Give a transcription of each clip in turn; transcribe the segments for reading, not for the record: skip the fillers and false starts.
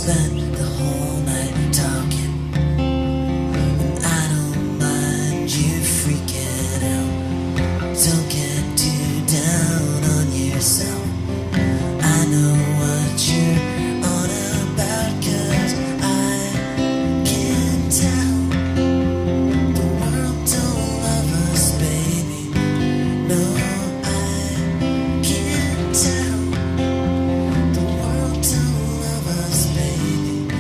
spent the whole night talking, and I don't mind you freaking out. Don't get too down on yourself. I know what you're on about, 'cause I can tell. The world don't love us, baby. No, I can tell. The world don't love us, baby.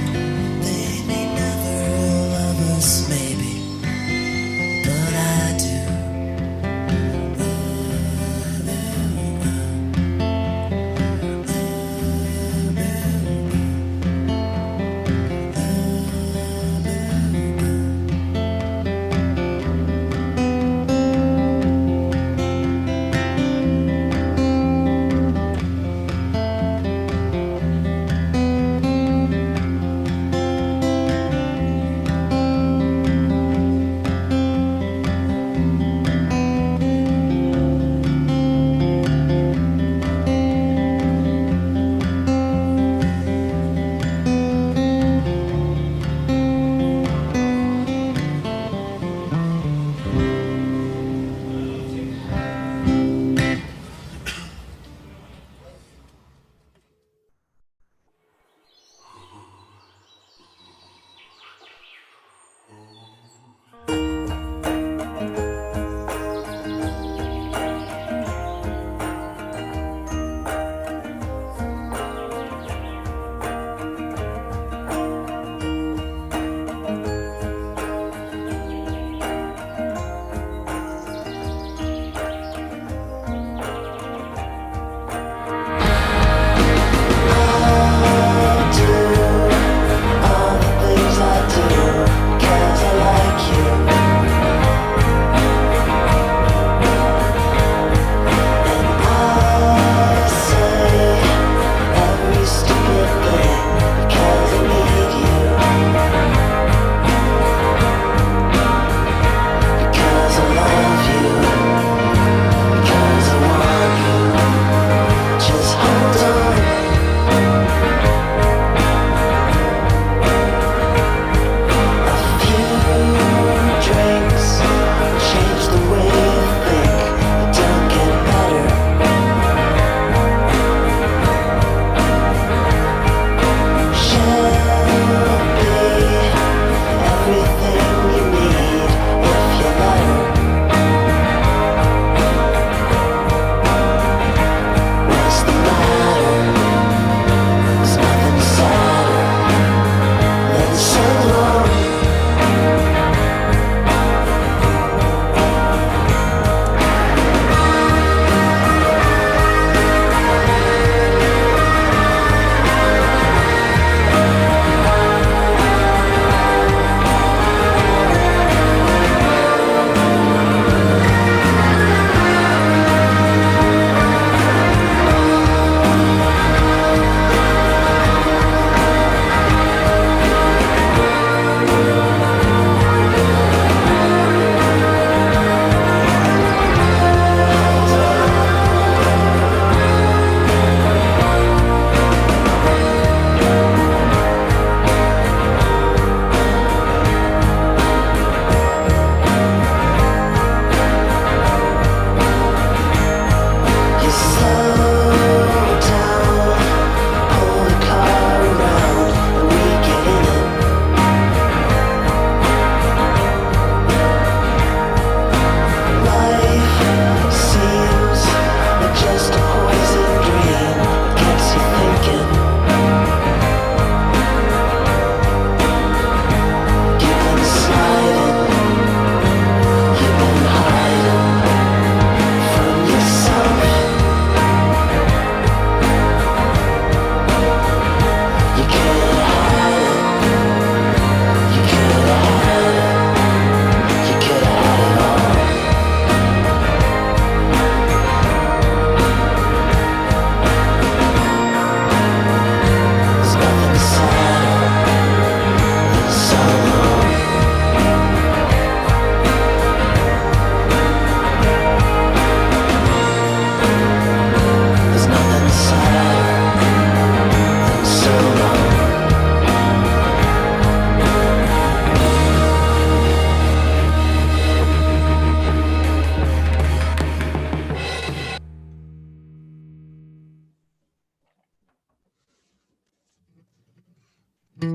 If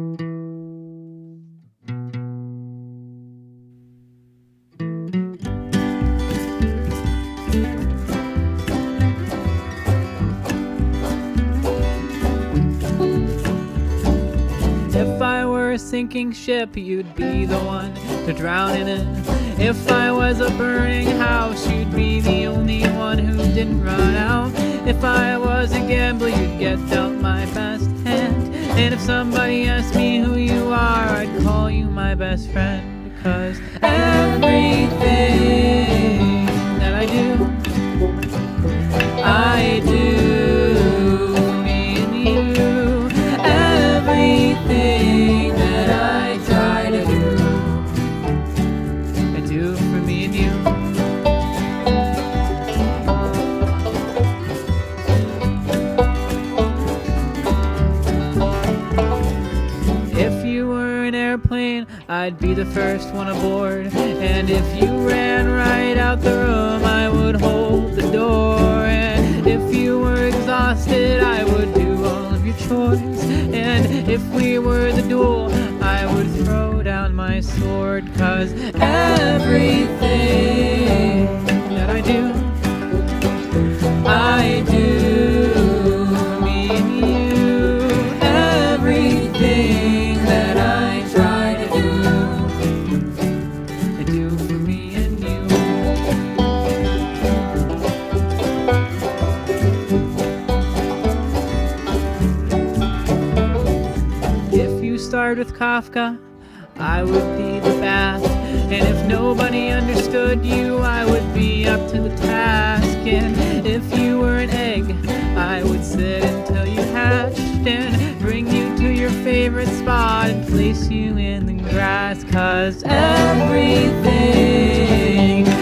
I were a sinking ship, you'd be the one to drown in it. If I was a burning house, you'd be the only one who didn't run out. If I was a gambler, you'd get dealt my best hand. And if somebody asked me who you are, I'd call you my best friend. 'Cause everything that I do for me and you. Everything that I try to do, I do for me and you. If you were an airplane, I'd be the first one aboard. And if you ran right out the room, I would hold the door. And if you were exhausted, I would do all of your chores. And if we were the duel, I would throw down my sword. 'Cause everything that I do for me and you. Everything that I try to do, I do for me and you. If you started with Kafka, I would be the bath. And if nobody understood you, I would be up to the task. And if you were an egg, I would sit until you hatched and bring you to your favorite spot and place you in the grass. 'Cause everything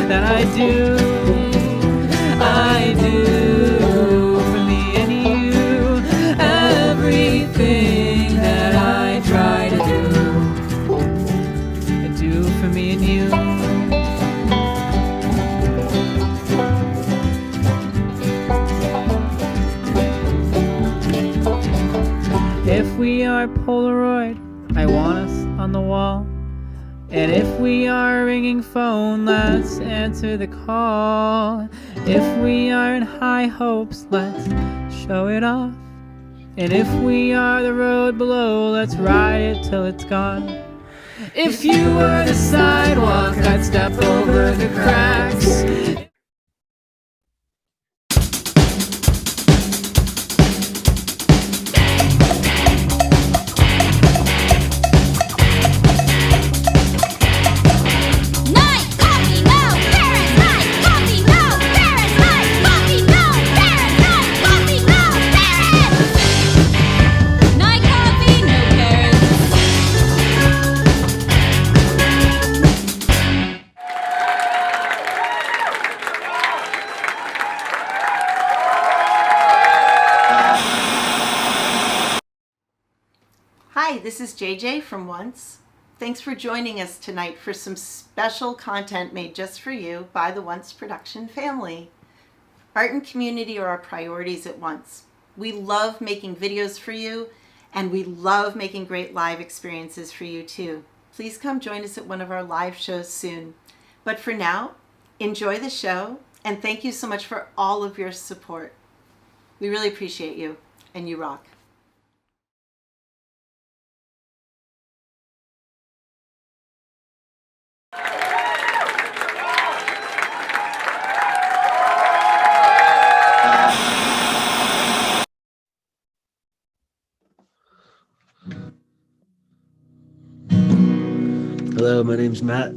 that I do for me and you. Everything that I try to do, I do for me and you. If we are Polaroid, I want us on the wall. And if we are a ringing phone, let's answer the call. If we are in high hopes, let's show it off. And if we are the road below, let's ride it till it's gone. If you were the sidewalk, I'd step over the cracks. Hi, this is JJ from Once. Thanks for joining us tonight for some special content made just for you by the Once production family. Art and community are our priorities at Once. We love making videos for you, and we love making great live experiences for you too. Please come join us at one of our live shows soon. But for now, enjoy the show, and thank you so much for all of your support. We really appreciate you, and you rock. Hello, my name's Matt.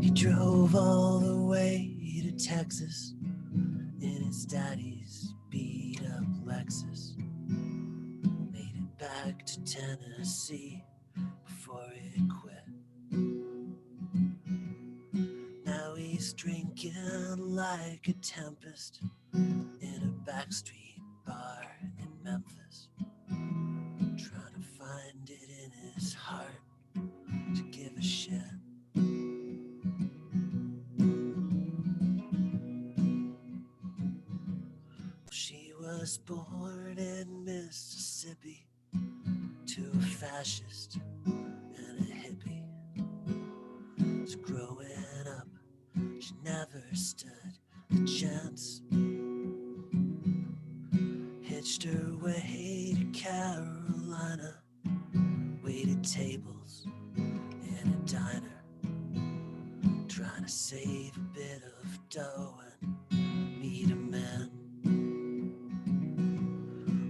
He drove all the way to Texas in his daddy's beat up Lexus. Made it back to Tennessee before it quit. Now he's drinking like a tempest in a backstreet bar in Memphis. hippie to a fascist and a hippie. So growing up, she never stood the chance. Hitched her way to Carolina, waited tables in a diner, trying to save a bit of dough and meet a man.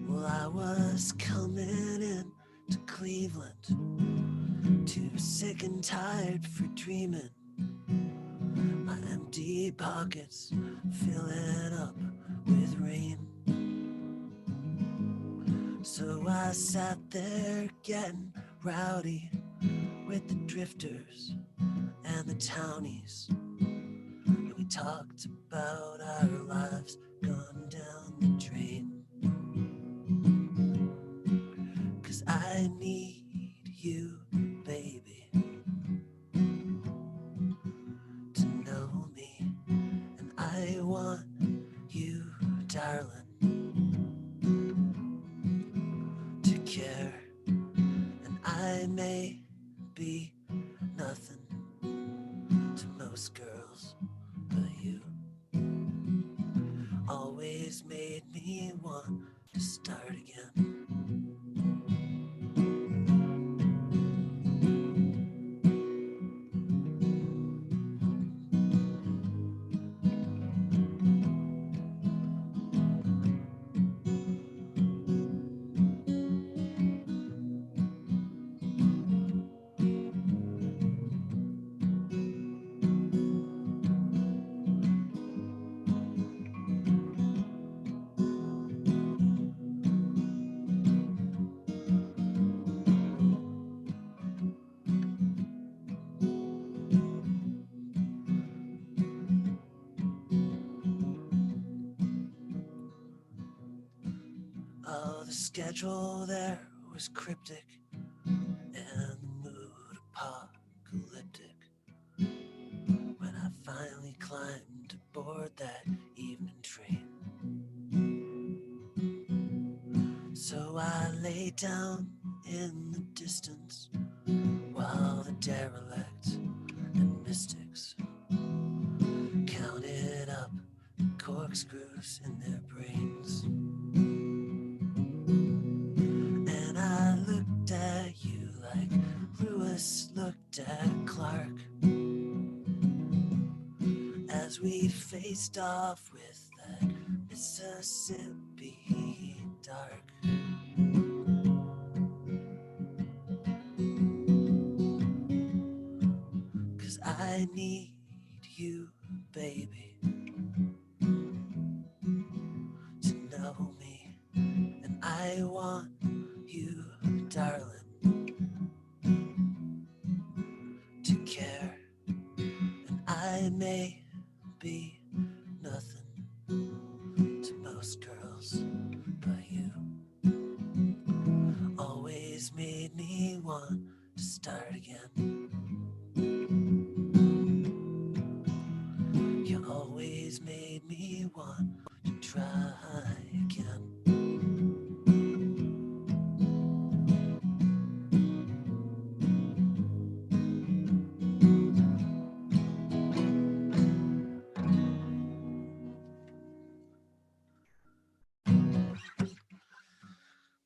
Well, I was coming in to Cleveland, too sick and tired for dreaming. My empty pockets filling up with rain. So I sat there getting rowdy with the drifters and the townies. And we talked about our lives gone down the drain. 'Cause I need you, baby, to know me. And I want you, darling, to care. And I may be nothing to most girls, but you always made me want to start again. Oh, the schedule there was cryptic and the mood apocalyptic. When I finally climbed aboard that evening train, so I lay down in the distance while the derelict and mystics counted up the corkscrews in their brains. And I looked at you like Lewis looked at Clark as we faced off with that Mississippi dark. 'Cause I need you, baby, to know me. And I want you, darling, to care. And I may be nothing to most girls, but you always made me want to start again. You always made me want to try again.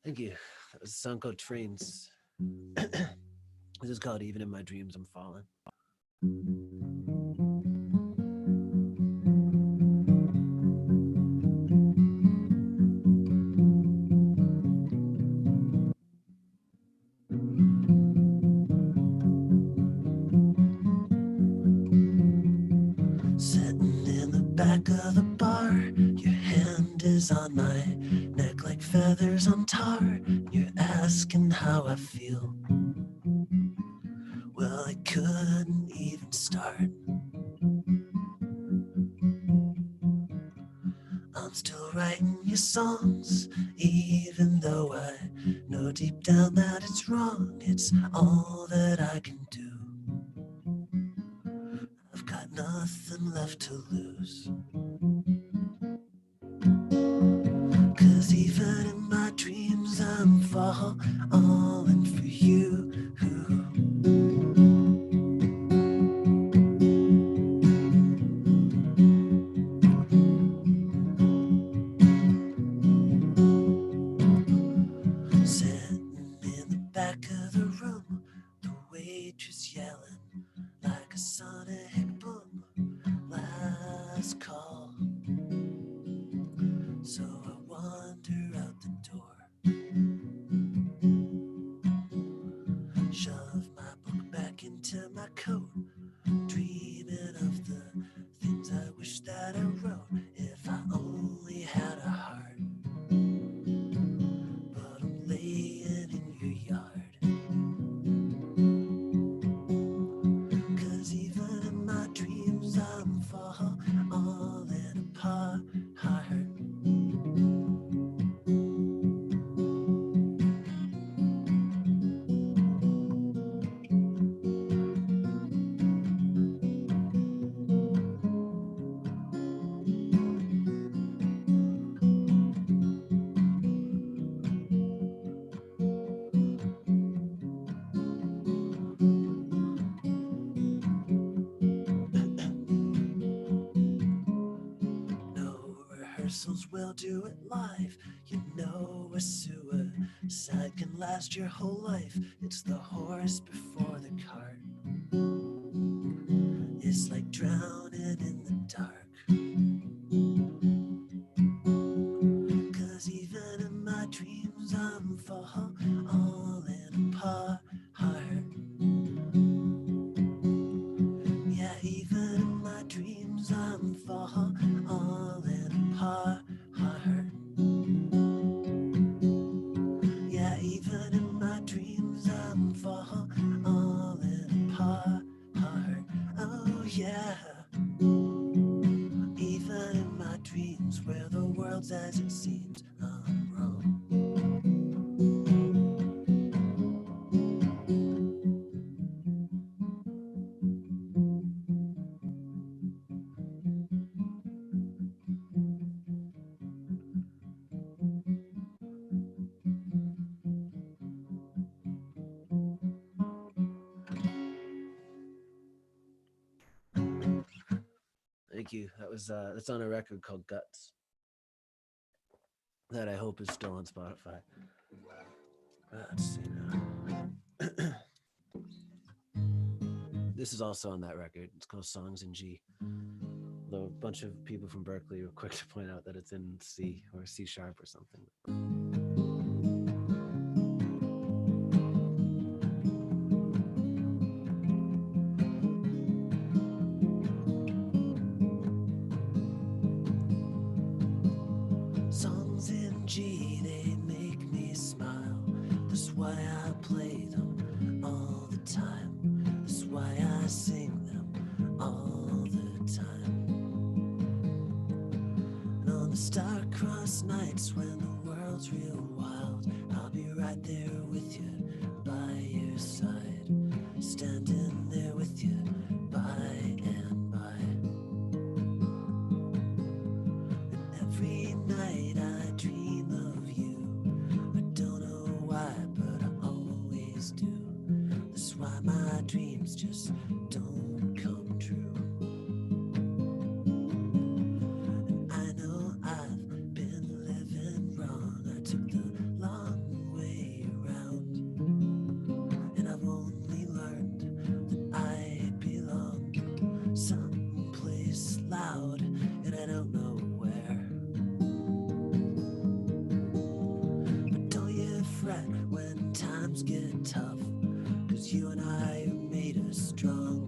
Thank you. That was a song called Trains. This is called Even in My Dreams I'm Falling. Sitting in the back of the bar, your hand is on my neck like feathers on tar. You're asking how I feel. Well, I couldn't even start. I'm still writing your songs, even though I know deep down that it's wrong. It's all that I can do. I've got nothing left to lose. 'Cause even in my dreams I'm fall all in for you. Sitting in the back of the room, the waitress yelling like a sonic boom. Last call. So I wander out the door, shove my book back into my coat, dreaming of the things I wish that I wrote. If I only had a heart, but I'm laying in your yard. 'Cause even in my dreams I'm falling apart. Rehearsals, we'll do it live. You know a suicide can last your whole life. It's the horse before the cart. It's like drowning in the dark. 'Cause even in my dreams I'm falling apart. Yeah, even in my dreams I'm falling apart. Yeah, even in my dreams I'm falling apart. Oh yeah. Even in my dreams where the world's as it seems, I'm wrong. Thank you. That's on a record called Guts that I hope is still on Spotify. Let's see now. This is also on that record. It's called Songs in G. Though a bunch of people from Berkeley were quick to point out that it's in C or C sharp or something. Songs in G, they make me smile. That's why I play them all the time. That's why I sing them all the time. And on the star-crossed nights when the world's real wild, I'll be right there with you, by your side, standing there with you, by and by. And every night I dream of you. I don't know why, but I always do. That's why my dreams just don't come true. And I know I've been living wrong. I took the long way around, and I've only learned that I belong someplace loud, and I don't know where. But don't you fret when times get tough, 'cause you and I are made us strong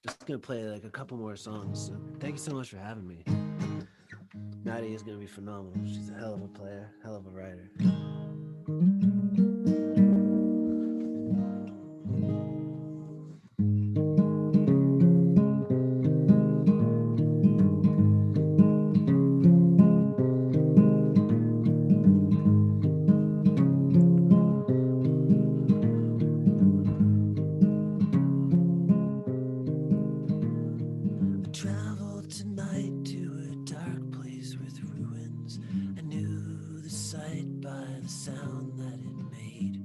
just gonna play like a couple more songs. So thank you so much for having me. Maddie is gonna be phenomenal. She's a hell of a player, hell of a writer. Traveled tonight to a dark place with ruins. I knew the sight by the sound that it made.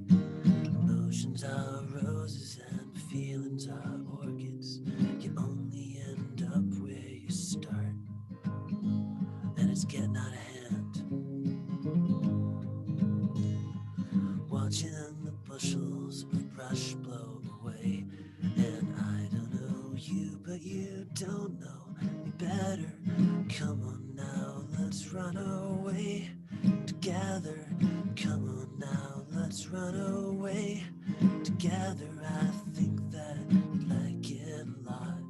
Emotions are roses and feelings are orchids. You only end up where you start, and it's getting out of hand. Watching the bushels of brush blow away, and I don't know you, but you don't know me better. Come on now, let's run away together. Come on now, let's run away together. I think that you'd like it a lot.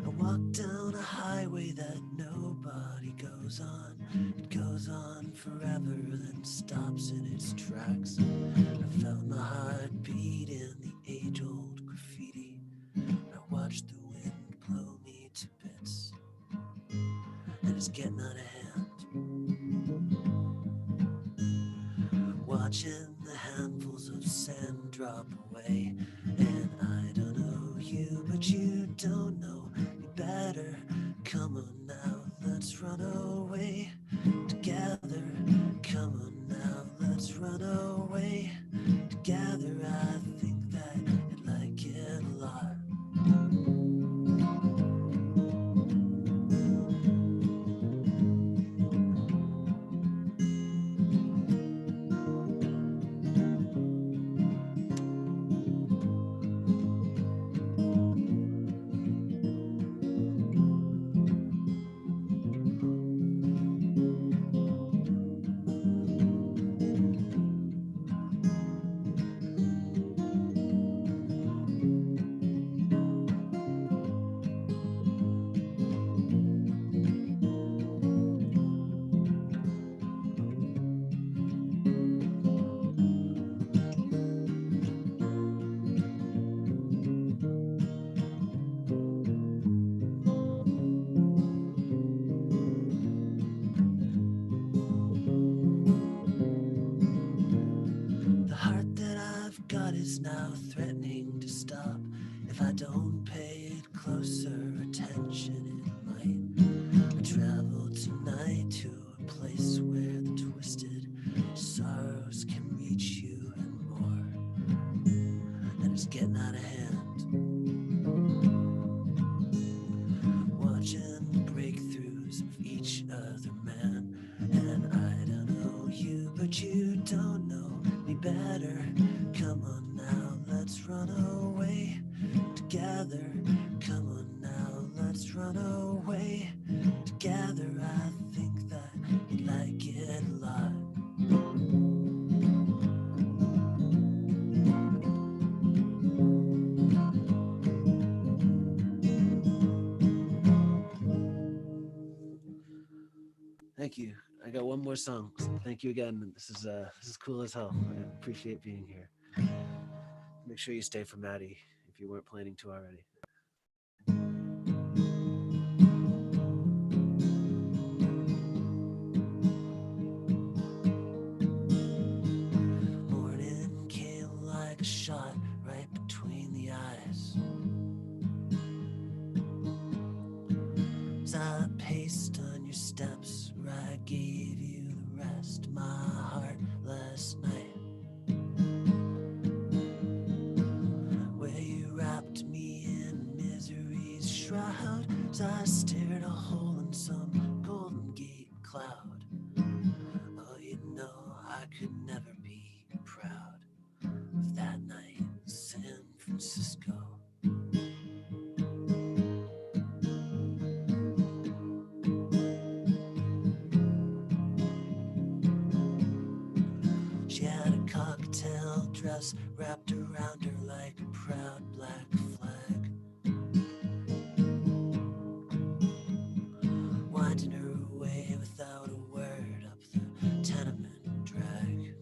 I walk down a highway that nobody goes on. It goes on forever, then stops in its tracks. I felt my heart beat in the age-old graffiti. I watched the wind blow me to bits, and it's getting out of hand. Watching the handfuls of sand drop away, and I don't know you, but you don't know me better. Come on now, let's run away together. Come on now, let's run away together. I think that you'd like it a lot. The heart that I've got is now threatening to stop. If I don't pay it closer attention, it might. I travel tonight to a place where the twisted sorrows can reach you and more, and it's getting out of hand. Watching the breakthroughs of each other man, and I don't know you, but you don't know me better. Come on now, let's run away together. Come on now, let's run away together. I think that you'd like it a lot. Thank you. I got one more song. Thank you again. This is cool as hell. I appreciate being here. Make sure you stay for Maddie if you weren't planning to already. Morning came like a shot right between the eyes. As I paced on your steps where I gave you the rest of my heart last night, where you wrapped me in misery's shroud. As I stared a hole in some golden gate cloud. Oh, you know I could never be proud of that night in San Francisco. She had a cocktail just wrapped around her like a proud black flag, winding her way without a word up the tenement drag.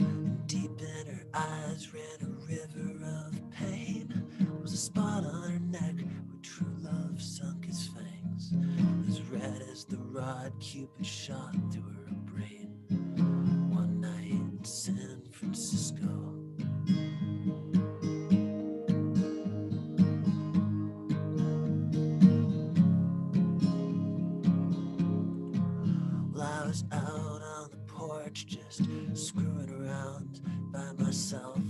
And deep in her eyes ran a river of pain. There was a spot on her neck where true love sunk his fangs, as red as the rod Cupid shot through her brain one night in San Francisco. Well, I was out on the porch just screwing around by myself,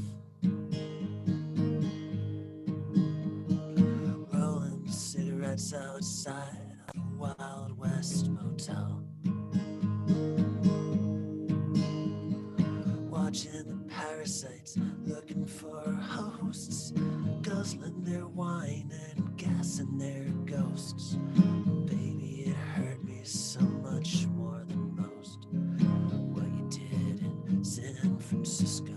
rolling cigarettes outside of a Wild West motel, watching the parasites looking for hosts, guzzling their wine and gassing their ghosts. Baby, it hurt me so much more than most what you did in San Francisco.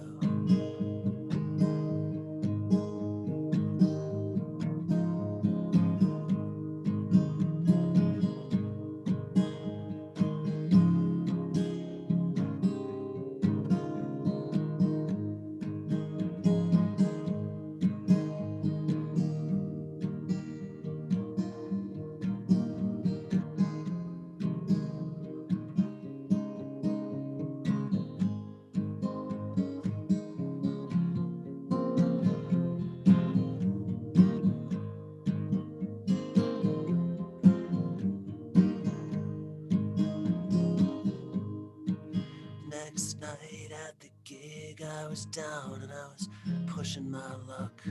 Next night at the gig, I was down and I was pushing my luck,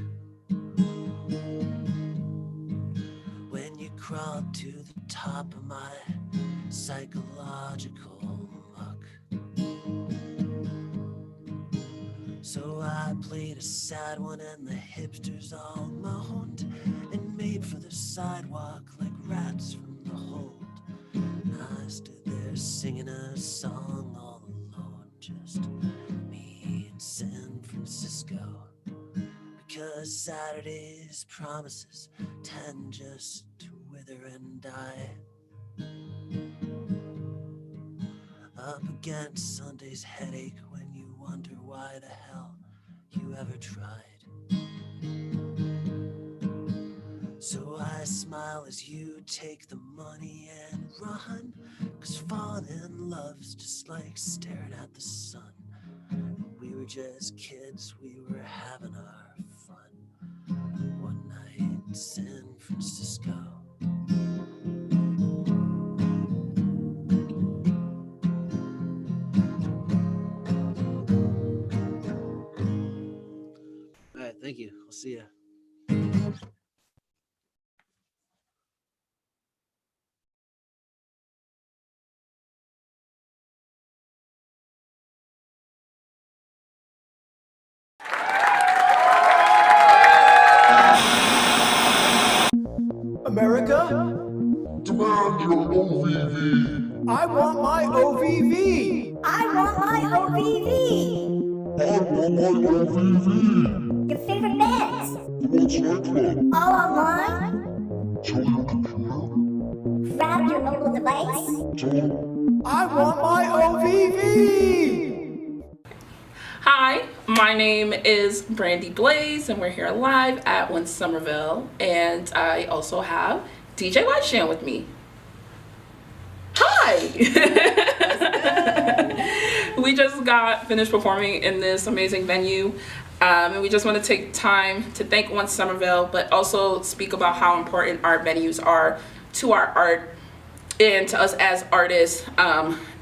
when you crawled to the top of my psychological muck. So I played a sad one and the hipsters all moaned and made for the sidewalk like rats from the hold. And I stood there singing a song all alone, just me in San Francisco. Because Saturday's promises tend just to wither and die, up against Sunday's headache when you wonder why the hell you ever tried. So I smile as you take the money and run, 'cause falling in love's just like staring at the sun. We were just kids, we were having our fun one night in San Francisco. All right, thank you. I'll see ya. America? Demand your OVV. I want my OVV! I want my OVV! I want my OVV. Your favorite bands? The World's Nightclub. All online? Tell your computer. Grab your mobile device? Don't. I want my OVV! Hi, my name is Brandy Blaze, and we're here live at One Somerville, and I also have DJ Whiteshan with me. Hi! We just got finished performing in this amazing venue, and we just want to take time to thank One Somerville, but also speak about how important art venues are to our art and to us as artists.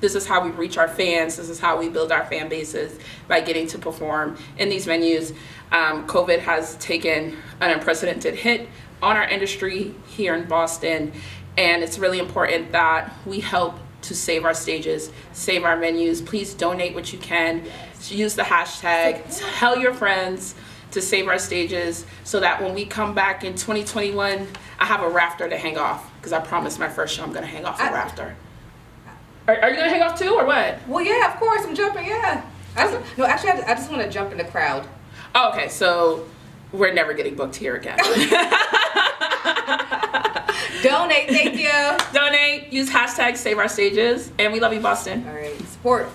This is how we reach our fans. This is how we build our fan bases, by getting to perform in these venues. COVID has taken an unprecedented hit on our industry here in Boston, and it's really important that we help to save our stages, save our venues. Please donate what you can. Use the hashtag, tell your friends to save our stages, so that when we come back in 2021, I have a rafter to hang off, because I promised my first show I'm gonna hang off a rafter. Are you gonna hang off too, or what? Well, yeah, of course, I'm jumping, yeah. I just want to jump in the crowd. Oh, okay, so we're never getting booked here again. Donate, thank you. Donate, use hashtag Save Our Stages, and we love you, Boston. All right, support.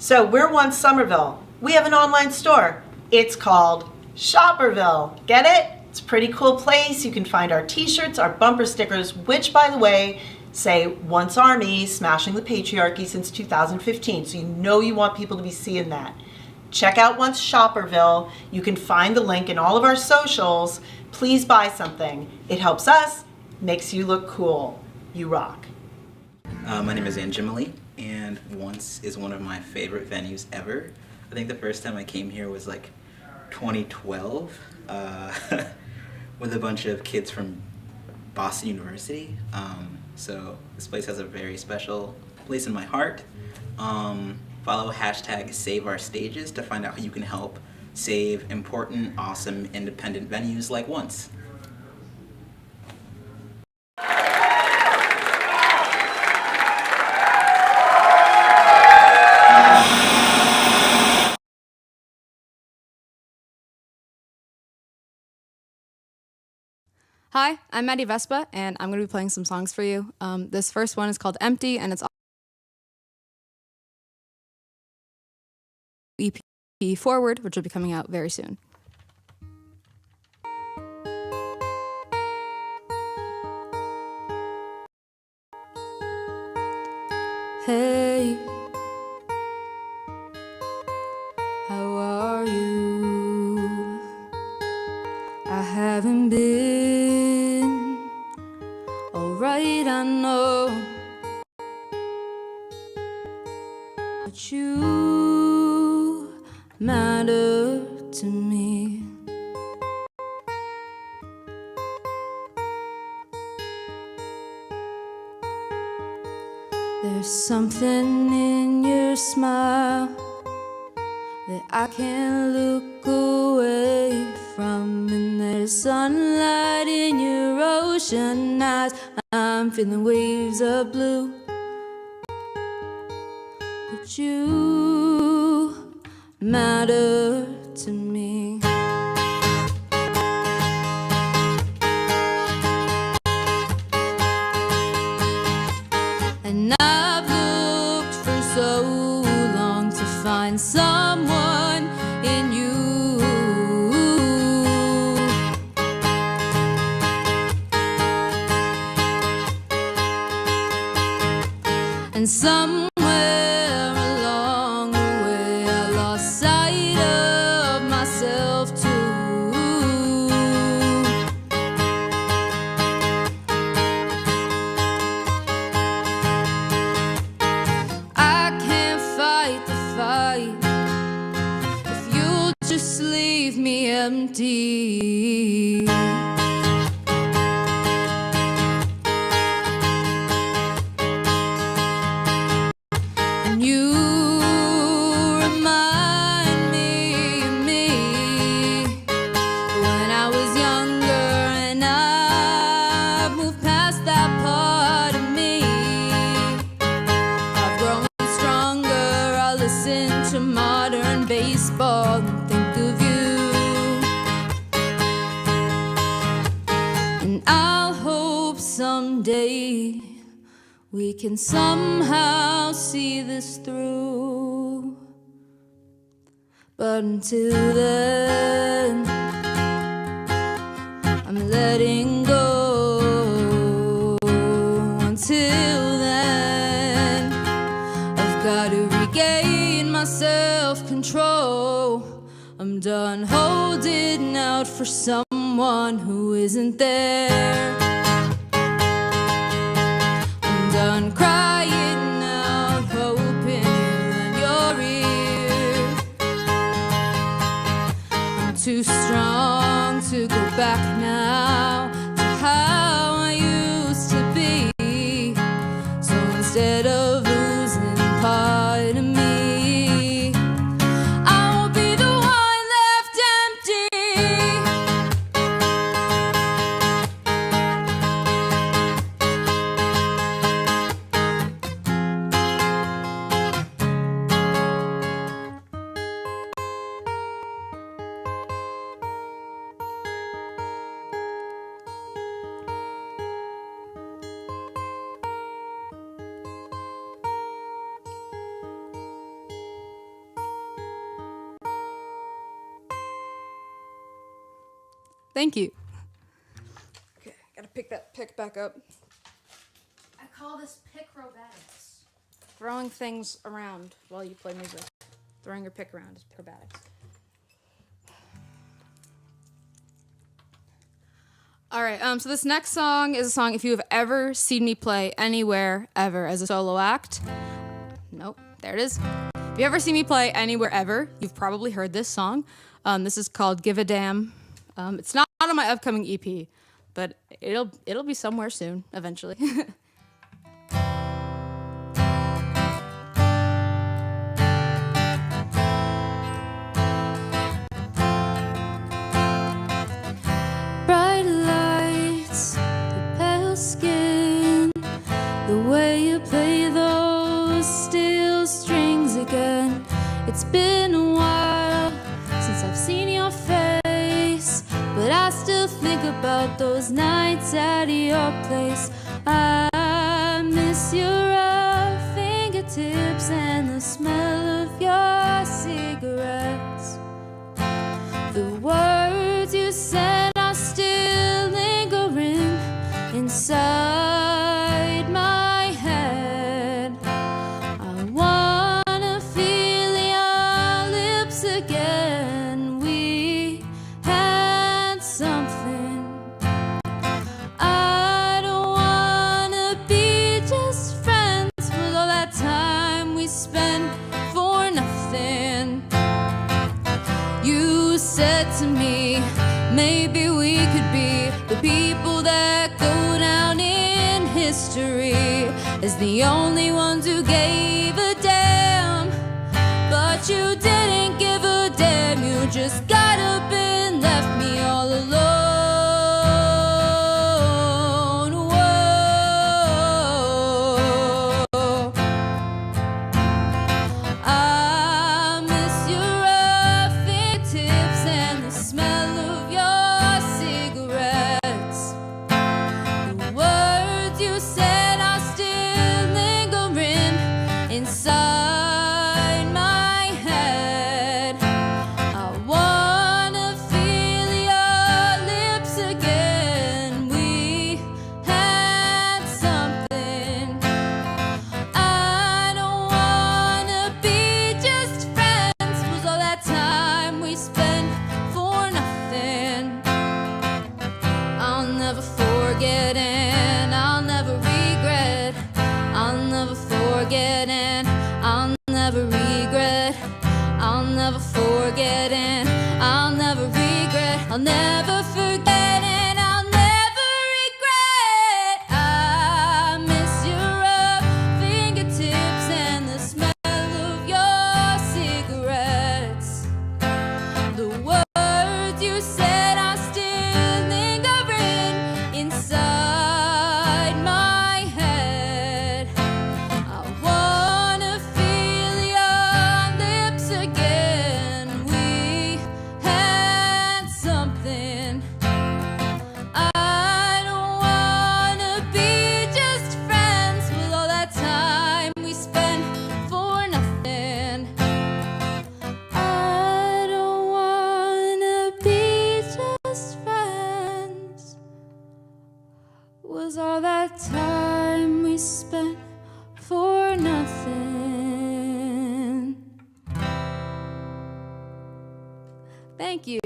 So we're Once Somerville. We have an online store. It's called Shopperville. Get it? It's a pretty cool place. You can find our t-shirts, our bumper stickers, which, by the way, say Once Army, smashing the patriarchy since 2015. So you know you want people to be seeing that. Check out Once Shopperville. You can find the link in all of our socials. Please buy something. It helps us, makes you look cool. You rock. My name is Anjimali, and Once is one of my favorite venues ever. I think the first time I came here was like 2012 with a bunch of kids from Boston University. So this place has a very special place in my heart. Follow hashtag Save Our Stages to find out how you can help save important, awesome, independent venues like Once. Hi, I'm Madi Vespa, and I'm going to be playing some songs for you. This first one is called Empty, and it's EP Forward, which will be coming out very soon. Hey, how are you? I haven't been alright, I know, but you matter to me. There's something in your smile that I can't look away from, and there's sunlight in your ocean eyes. I'm feeling waves of blue, but you matter to me. And I've looked for so long to find someone in you. And somewhere along the way I lost sight of myself too. I can't fight the fight if you'll just leave me empty. And you remind me of me when I was younger, and I've moved past that part of me. I've grown stronger, I'll listen to modern baseball and think of you. And I'll hope someday we can somehow see this through. But until then, I'm letting go. Until then, I've got to regain my self-control. I'm done holding out for someone who isn't there. I'm done crying out, hoping too strong to go back now to how I used to be. So instead of losing part of me, I will be the one left empty. Thank you. Okay, gotta pick that pick back up. I call this pickrobatics. Throwing things around while you play music. Throwing your pick around is pickrobatics. All right, so this next song is a song if you have ever seen me play anywhere ever as a solo act. Nope, there it is. If you ever seen me play anywhere ever, you've probably heard this song. This is called Give a Damn. It's not on my upcoming EP, but it'll be somewhere soon, eventually. Bright lights, the pale skin, the way you play those steel strings again. It's been a while since I've seen your face, but I still think about those nights at your place. I miss your rough fingertips and the smell of your cigarettes. The words you said are still lingering inside my head. I wanna feel your lips again. We had something. I don't wanna be just friends with all that time we spent for nothing. You said to me, maybe we could be the people that go down in history as the only ones who gave a damn. But you didn't give a damn, you just got up and left me all alone. Whoa. I miss your rough fingertips and the smell of your cigarettes. The words you said are still lingering inside my head. I wanna feel your lips again. We had something. I don't wanna be just friends. Was all that time we spent for nothing? I'll never forget and I'll never regret. I'll never forget and I'll never regret. I'll never forget and I'll never regret. I'll never forget and I'll never regret. I miss your rough fingertips and the smell of your cigarettes. The words you said are still lingering inside my head. I wanna feel your lips again. We had something. I don't wanna be just friends with all that time we spent for nothing. I don't wanna be just friends. Was all that time we spent for nothing? Thank you.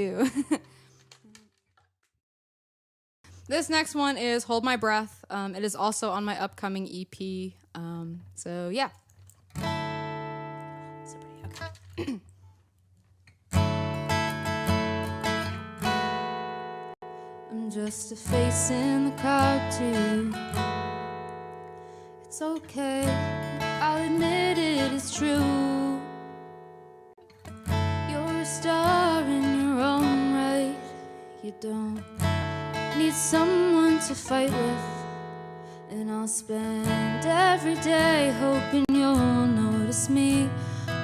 This next one is Hold My Breath. It is also on my upcoming EP. So yeah. So pretty. Okay. just a face in the crowd too. It's okay, I'll admit it is true. You're a star in your own right. You don't need someone to fight with. And I'll spend every day hoping you'll notice me.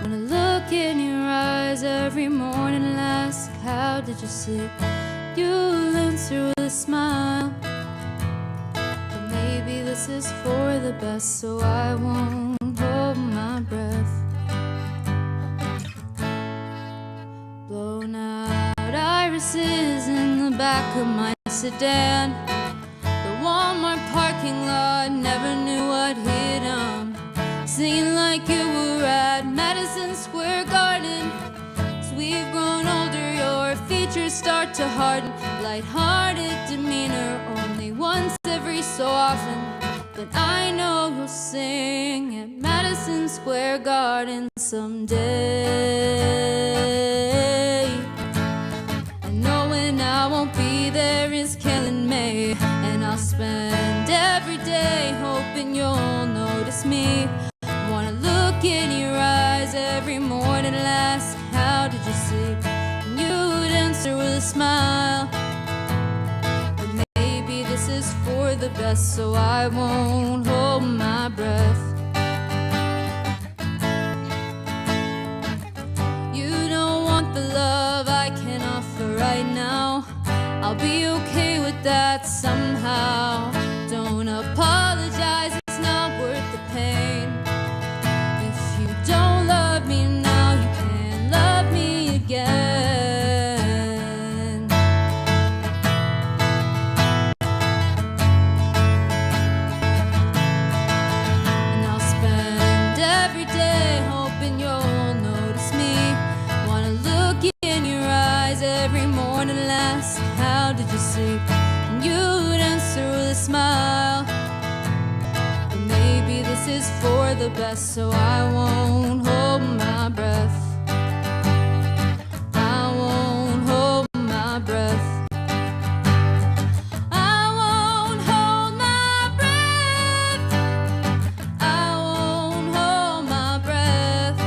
When I look in your eyes every morning and ask, how did you sleep? You'll answer with a smile. But maybe this is for the best, so I won't hold my breath. Blown out irises in the back of my sedan. The Walmart parking lot, never knew what hit 'em. Singing like you were at Madison Square Garden. As we've grown older, your features start to harden. Light-hearted demeanor, only once every so often. But I know you'll sing at Madison Square Garden someday. And knowing I won't be there is killing me. And I'll spend every day hoping you'll notice me. Wanna look in your eyes every morning and ask, how did you sleep? And you'd answer with a smile. But maybe this is for the best, so I won't hold my breath. You don't want the love I can offer right now. I'll be okay with that somehow. Don't apologize, it's not worth the pain. If you don't love me now, you can't love me again. And I'll spend every day hoping you'll notice me. Wanna look in your eyes every morning and ask, how did you sleep? And you'd answer with a smile. But maybe this is for the best, so I won't hold my breath. I won't hold my breath. I won't hold my breath. I won't hold my breath.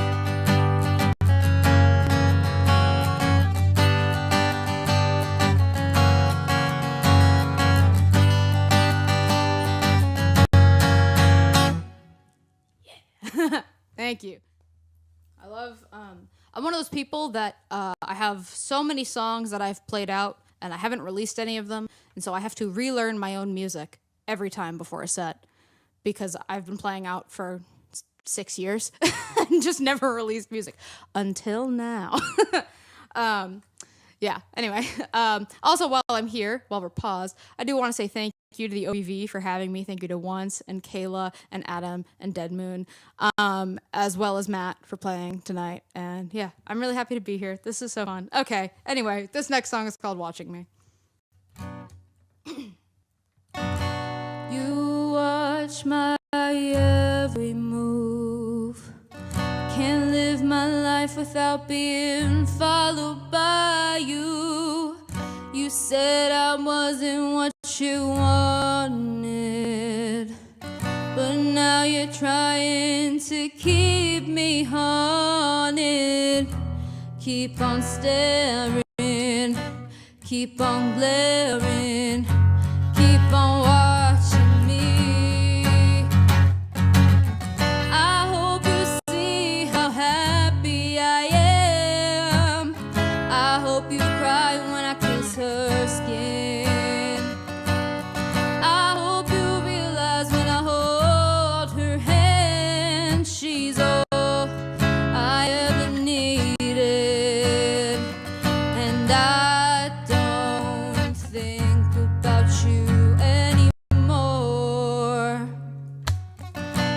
Thank you. I love, I'm one of those people that I have so many songs that I've played out and I haven't released any of them. And so I have to relearn my own music every time before a set because I've been playing out for 6 years and just never released music until now. Yeah, anyway. Also, while I'm here, while we're paused, I do want to say thank you to the OVV for having me. Thank you to Once and Kayla and Adam and Dead Moon, as well as Matt for playing tonight. And yeah, I'm really happy to be here. This is so fun. Okay, anyway, this next song is called Watching Me. You watch my every move. Can't live my life without being followed by you. You said I wasn't what you wanted, but now you're trying to keep me haunted. Keep on staring, keep on glaring, keep on watching me. I hope you see how happy I am. I hope you cry when I kiss her skin. I hope you realize when I hold her hand, she's all I ever needed. And I don't think about you anymore.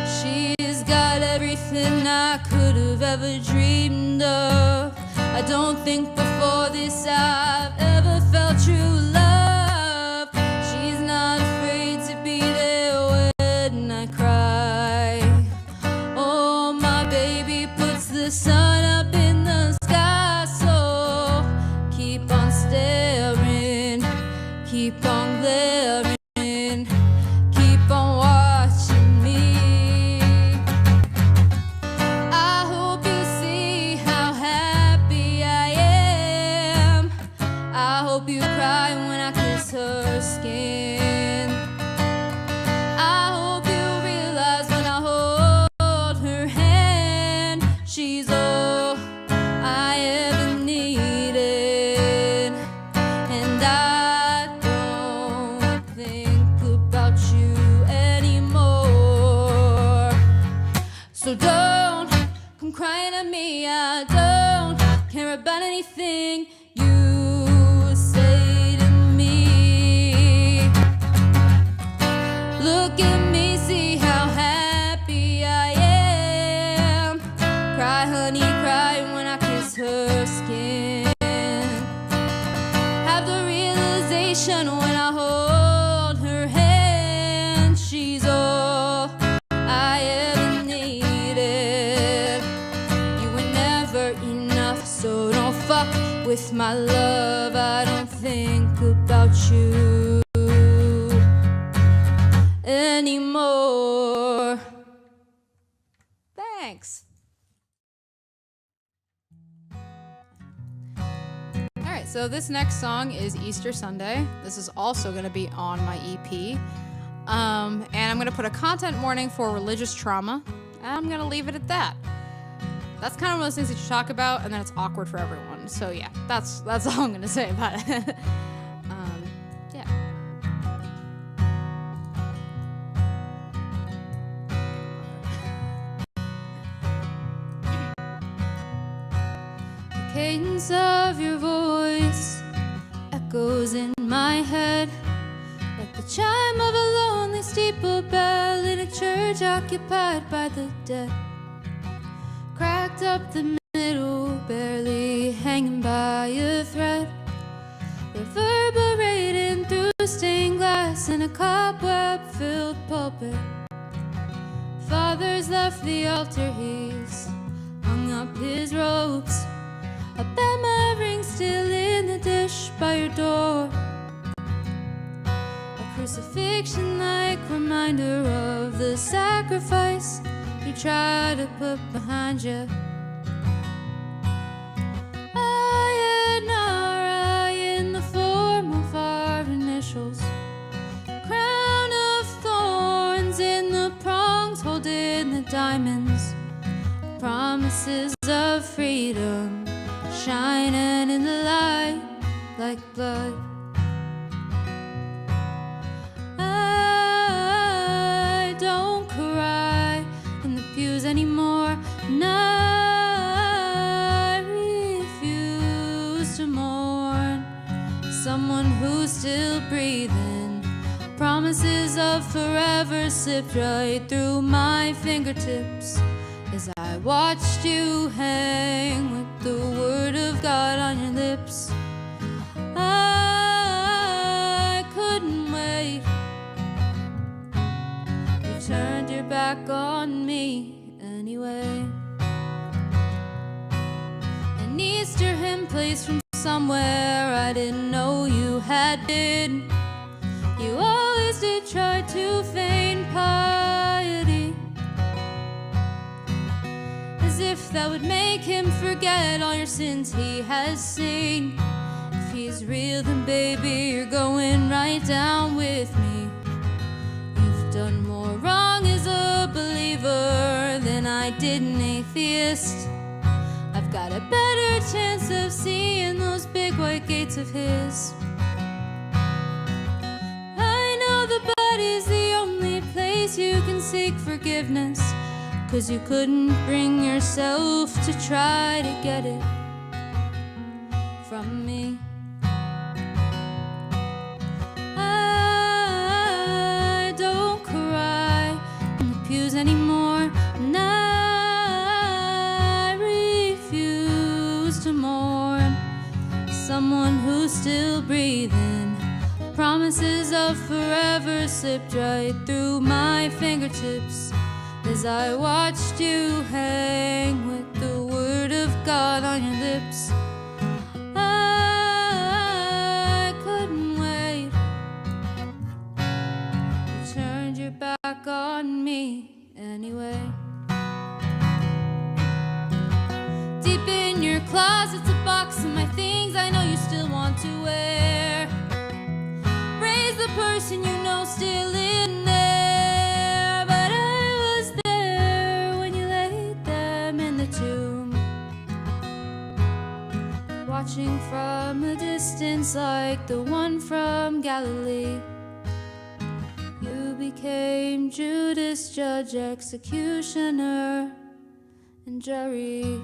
She's got everything I could have ever dreamed of. I don't think before this I've ever felt true love. She's not afraid to be there when I cry. Oh, my baby puts the sun up in the sky, so keep on staring, keep on She's all I ever needed, and I don't think about you anymore. So don't come crying at me. I don't care about anything you say to me. Look at me, see how happy I am. Cry, honey, cry when I kiss her skin. Have the realization when I hold her hand. She's all I ever needed. You were never enough, so don't fuck with my love. I don't think about you anymore. Thanks. Alright, so this next song is Easter Sunday. This is also going to be on my EP. And I'm going to put a content warning for religious trauma. And I'm going to leave it at that. That's kind of one of those things that you talk about, and then it's awkward for everyone. So yeah, that's all I'm going to say about it. Yeah. The cadence of your voice echoes in my head like the chime of a lonely steeple bell in a church occupied by the dead. Cracked up the middle, barely hanging by a thread, reverberating through stained glass in a cobweb-filled pulpit. Father's left the altar, he's hung up his robes. I bet my ring's still in the dish by your door. A crucifixion-like reminder of the sacrifice you try to put behind you. I in the form of our initials. Crown of thorns in the prongs holding the diamonds. Promises of freedom shining in the light like blood. I don't cry in the pews anymore, and I refuse to mourn someone who's still breathing. Promises of forever slipped right through my fingertips as I watched you hang with the word of God on your lips. I couldn't wait. You turned your back on me anyway. An Easter hymn plays from somewhere I didn't know you had been. You always did try to feign piety, as if that would make him forget all your sins he has seen. If he's real, then baby, you're going right down with me. You've done more wrong as a believer than I did an atheist. I've got a better chance of seeing those big white gates of his. I know the body's the only place you can seek forgiveness, 'cause you couldn't bring yourself to try to get it from me. I don't cry in the pews anymore, and I refuse to mourn someone who's still breathing. Promises of forever slipped right through my fingertips as I watched you hang with the word of God on your lips. I couldn't wait. You turned your back on me anyway. Deep in your closet's a box of my things I know you still want to wear. Raise the person you know still in there, but I was there when you laid them in the tomb. watching from a distance like the one from Galilee. You became Judas, judge, executioner, and jury.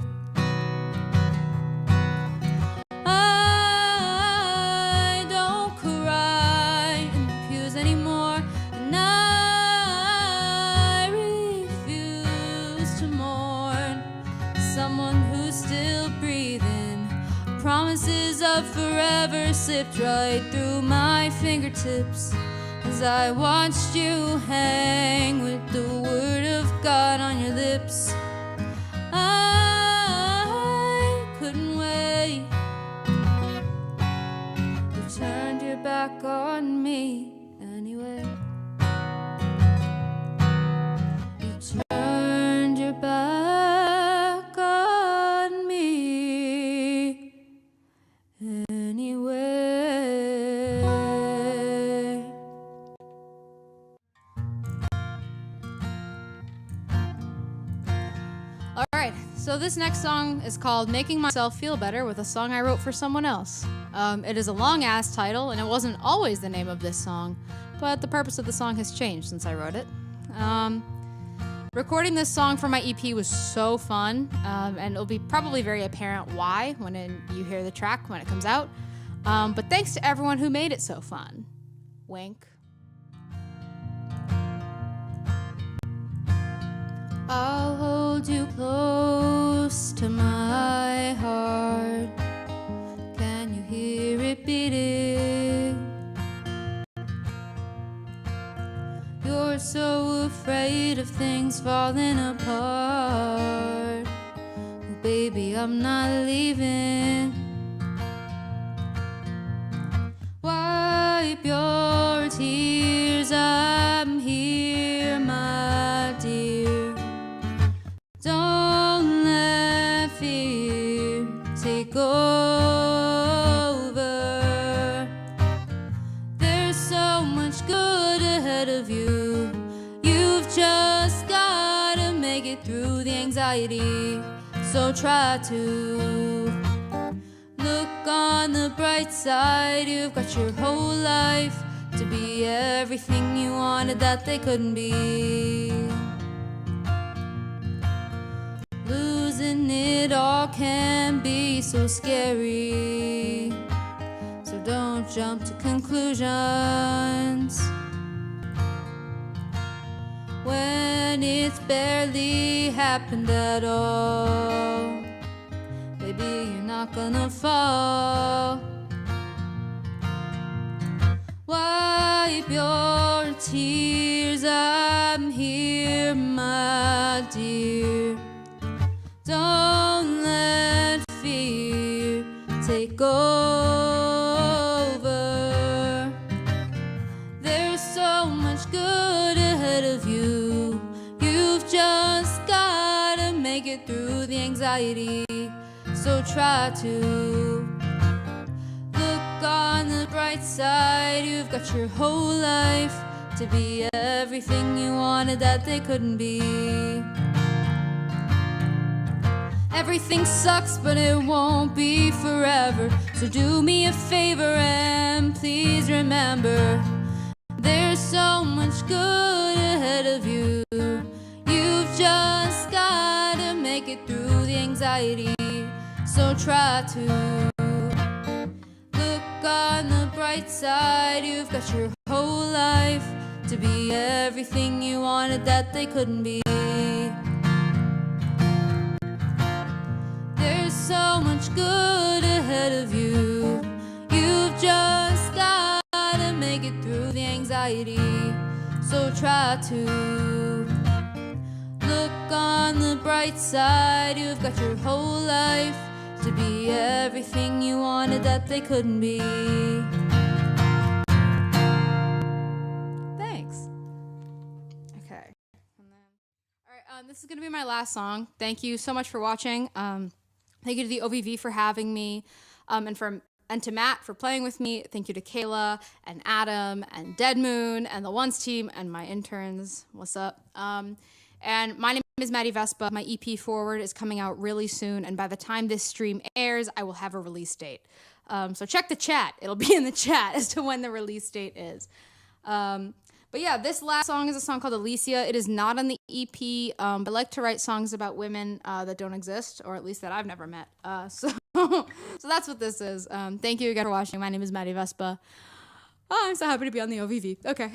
I don't cry in the pews anymore, and I refuse to mourn someone who's still breathing. Promises of forever slipped right through my fingertips as I watched you hang with the word of God on your lips. I couldn't wait. You turned your back on me anyway. You turned your back on me anyway. Alright, so this next song is called Making Myself Feel Better, with a song I wrote for someone else. It is a long-ass title, and it wasn't always the name of this song, but the purpose of the song has changed since I wrote it. Recording this song for my EP was so fun, and it'll be probably very apparent why when you hear the track when it comes out. But thanks to everyone who made it so fun. Wink. I'll hold you close to my heart. Can you hear it beating? You're so afraid of things falling apart. Oh, baby, I'm not leaving. Wipe your tears, I'm here, my dear. Don't let fear take over. There's so much good ahead of you. You've just gotta make it through the anxiety. So try to look on the bright side. You've got your whole life to be everything you wanted that they couldn't be. Losing it all can be so scary, so don't jump to conclusions when it's barely happened at all. Baby, you're not gonna fall. Wipe your tears, I'm here, my dear. Don't let fear take over. There's so much good ahead of you. You've just gotta make it through the anxiety. So try to look on the bright side. You've got your whole life to be everything you wanted that they couldn't be. Everything sucks, but it won't be forever. So do me a favor and please remember, there's so much good ahead of you. You've just gotta make it through the anxiety. So try to look on the bright side. You've got your whole life to be everything you wanted that they couldn't be. There's so much good ahead of you. You've just gotta make it through the anxiety. So try to look on the bright side. You've got your whole life to be everything you wanted that they couldn't be. Thanks. Okay. Alright, this is gonna be my last song. Thank you so much for watching. Thank you to the OVV for having me, and to Matt for playing with me. Thank you to Kayla and Adam and Dead Moon and the Once team and my interns. What's up? And my name name is Madi Vespa. My EP Forward is coming out really soon, and by the time this stream airs, I will have a release date. So check the chat. It'll be in the chat as to when the release date is. But yeah, this last song is a song called Alicia. It is not on the EP. I like to write songs about women that don't exist, or at least that I've never met. So that's what this is. Thank you again for watching. My name is Madi Vespa. Oh, I'm so happy to be on the OVV. Okay.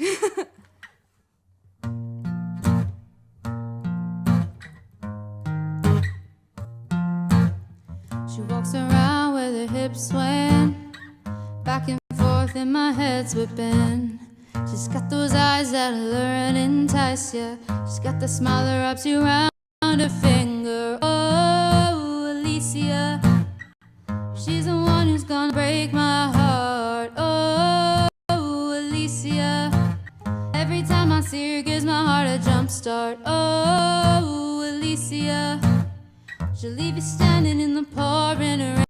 She walks around with her hips swaying, back and forth in my head whipping. She's got those eyes that allure and entice ya. She's got the smile that wraps you around her finger. Oh, Alicia, she's the one who's gonna break my heart. Oh, Alicia, every time I see her gives my heart a jump start. Oh, Alicia, she'll leave you standing in the pouring rain.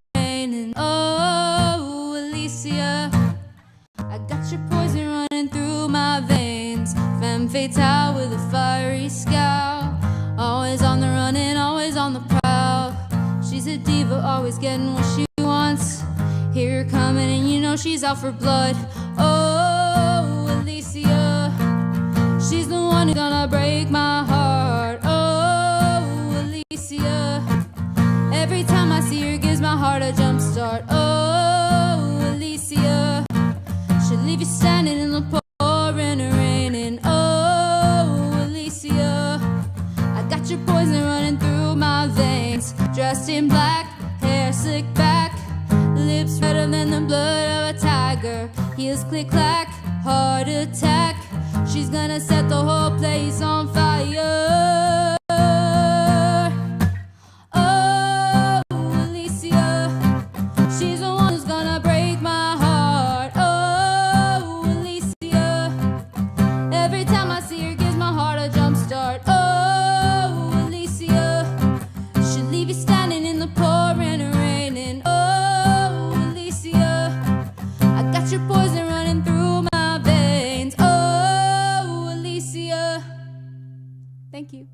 And oh, Alicia, I got your poison running through my veins. Femme fatale with a fiery scowl, always on the run and always on the prowl. She's a diva, always getting what she wants. Hear her coming and you know she's out for blood. Oh, Alicia, she's the one who's gonna break my heart. Oh, Alicia, every time I see her gives my heart a jump start. Oh, Alicia, she'll leave you standing in the pouring rain. And oh, Alicia, I got your poison running through my veins. Dressed in black, hair slicked back, lips redder than the blood of a tiger. Heels click clack, heart attack. She's gonna set the whole place on fire. Oh, Alicia, she's the one who's gonna break my heart. Oh, Alicia, every time I see her gives my heart a jump start. Oh, Alicia, she'll leave you standing in the pouring rain. And oh, Alicia, I got your poison running through my veins. Oh, Alicia, thank you.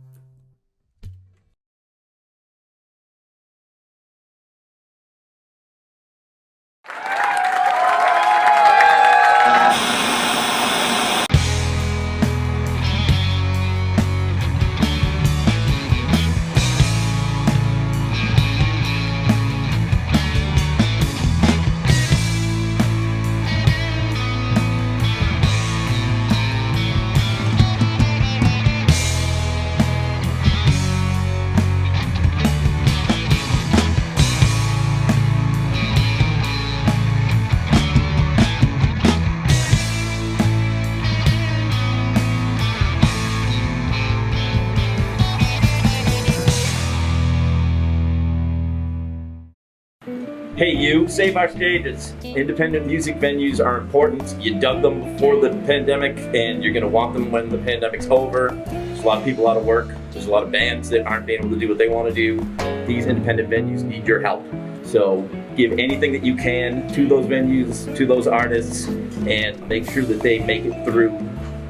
Hey you, save our stages. Independent music venues are important. You dug them before the pandemic and you're gonna want them when the pandemic's over. There's a lot of people out of work. There's a lot of bands that aren't being able to do what they want to do. These independent venues need your help. So give anything that you can to those venues, to those artists, and make sure that they make it through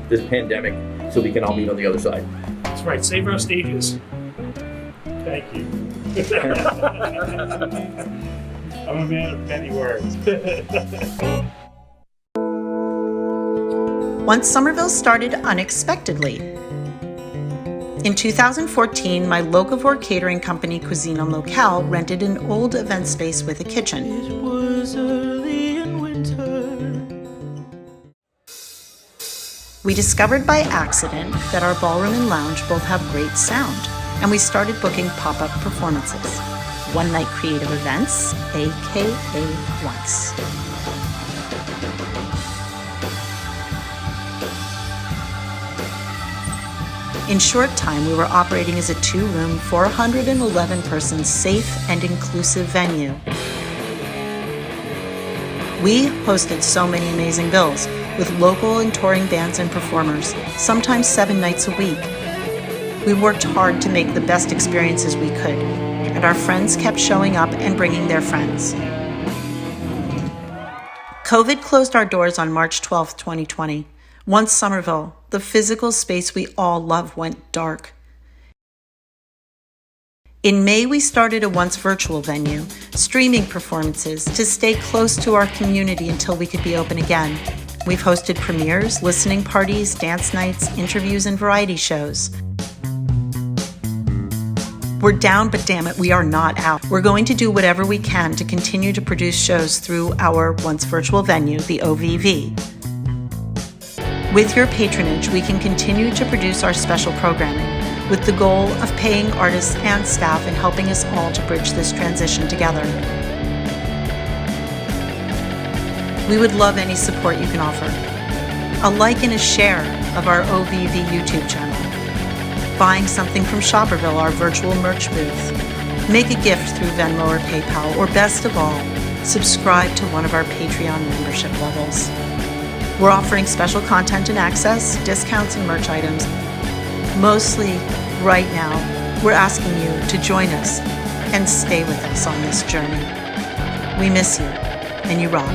this pandemic so we can all meet on the other side. That's right, save our stages. Thank you. I'm a man of many words. Once Somerville started unexpectedly. In 2014, my locavore catering company Cuisine en Locale rented an old event space with a kitchen. It was early in winter. We discovered by accident that our ballroom and lounge both have great sound, and we started booking pop-up performances. One Night Creative Events, aka Once. In short time, we were operating as a 2-room, 411-person safe and inclusive venue. We hosted so many amazing bills with local and touring bands and performers, sometimes 7 nights a week. We worked hard to make the best experiences we could, and our friends kept showing up and bringing their friends. COVID closed our doors on March 12, 2020. Once Somerville, the physical space we all love, went dark. In May, we started a once virtual venue, streaming performances to stay close to our community until we could be open again. We've hosted premieres, listening parties, dance nights, interviews, and variety shows. We're down, but damn it, we are not out. We're going to do whatever we can to continue to produce shows through our once virtual venue, the OVV. With your patronage, we can continue to produce our special programming with the goal of paying artists and staff and helping us all to bridge this transition together. We would love any support you can offer. A like and a share of our OVV YouTube channel. Buying something from Shopperville, our virtual merch booth. Make a gift through Venmo or PayPal, or best of all, subscribe to one of our Patreon membership levels. We're offering special content and access, discounts and merch items. Mostly, right now, we're asking you to join us and stay with us on this journey. We miss you, and you rock.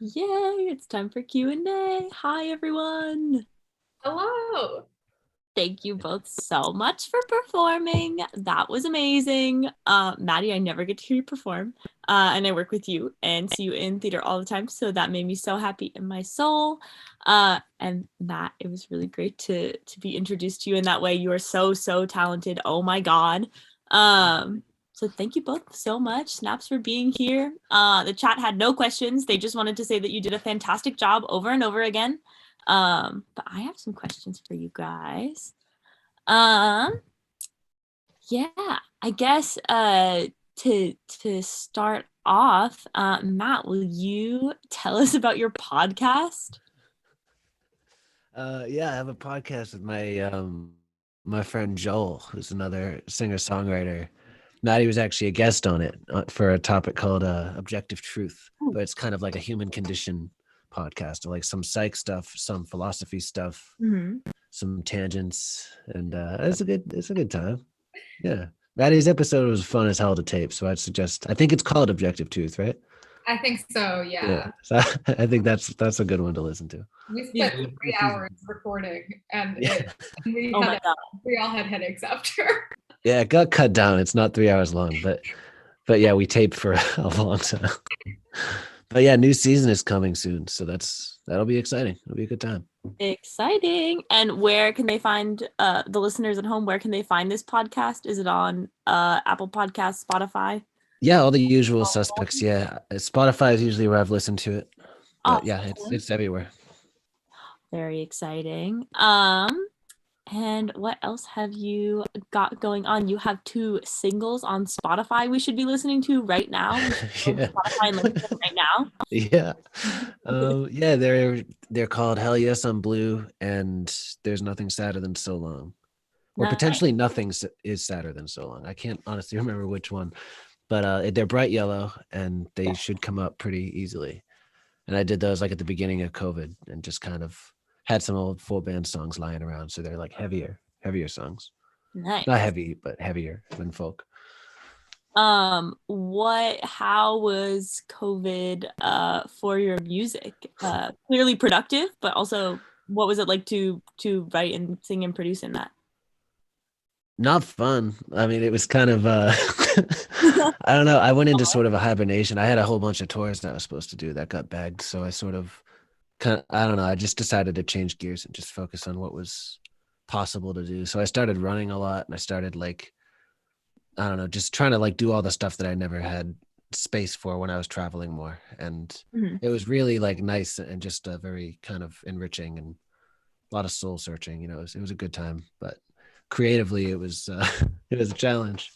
Yay, it's time for Q&A. Hi, everyone. Hello. Thank you both so much for performing. That was amazing. Maddie, I never get to hear you perform. And I work with you and see you in theater all the time. So that made me so happy in my soul. And Matt, it was really great to be introduced to you in that way. You are so, so talented. Oh my God. So thank you both so much. Snaps for being here. The chat had no questions. They just wanted to say that you did a fantastic job over and over again. But I have some questions for you guys. Yeah, I guess to start off, Matt, will you tell us about your podcast? Yeah, I have a podcast with my friend Joel, who's another singer-songwriter. Maddie was actually a guest on it for a topic called Objective Truth, but it's kind of like a human condition podcast, like some psych stuff, some philosophy stuff, some tangents, and it's a good time. Yeah, Maddie's episode was fun as hell to tape, so I think it's called Objective Truth, right? I think so, yeah. So I think that's a good one to listen to. We spent 3 hours recording, and we all had headaches after. Yeah, it got cut down. It's not 3 hours long, but yeah, we taped for a long time. But yeah, new season is coming soon, so that'll be exciting. It'll be a good time. Exciting. And where can they find the listeners at home? Where can they find this podcast? Is it on Apple Podcasts, Spotify? Yeah, all the usual suspects. Yeah, Spotify is usually where I've listened to it. But yeah, it's everywhere. Very exciting. And what else have you got going on? You have 2 singles on Spotify we should be listening to right now. Yeah. Spotify and listen to them right now. Yeah. Yeah, they're called Hell Yes I'm Blue and There's Nothing Sadder Than So Long. Or potentially Nothing is Sadder Than So Long. I can't honestly remember which one. But they're bright yellow and they should come up pretty easily. And I did those like at the beginning of COVID and just kind of had some old full band songs lying around, so they're like heavier songs. Nice. Not heavy, but heavier than folk. How was COVID for your music? Clearly productive, but also what was it like to write and sing and produce in that? Not fun. I mean, it was kind of I don't know. I went into sort of a hibernation. I had a whole bunch of tours that I was supposed to do that got bagged, so I sort of I don't know. I just decided to change gears and just focus on what was possible to do. So I started running a lot and I started just trying to do all the stuff that I never had space for when I was traveling more. And it was really nice and just very kind of enriching and a lot of soul searching. It was a good time, but creatively it was it was a challenge.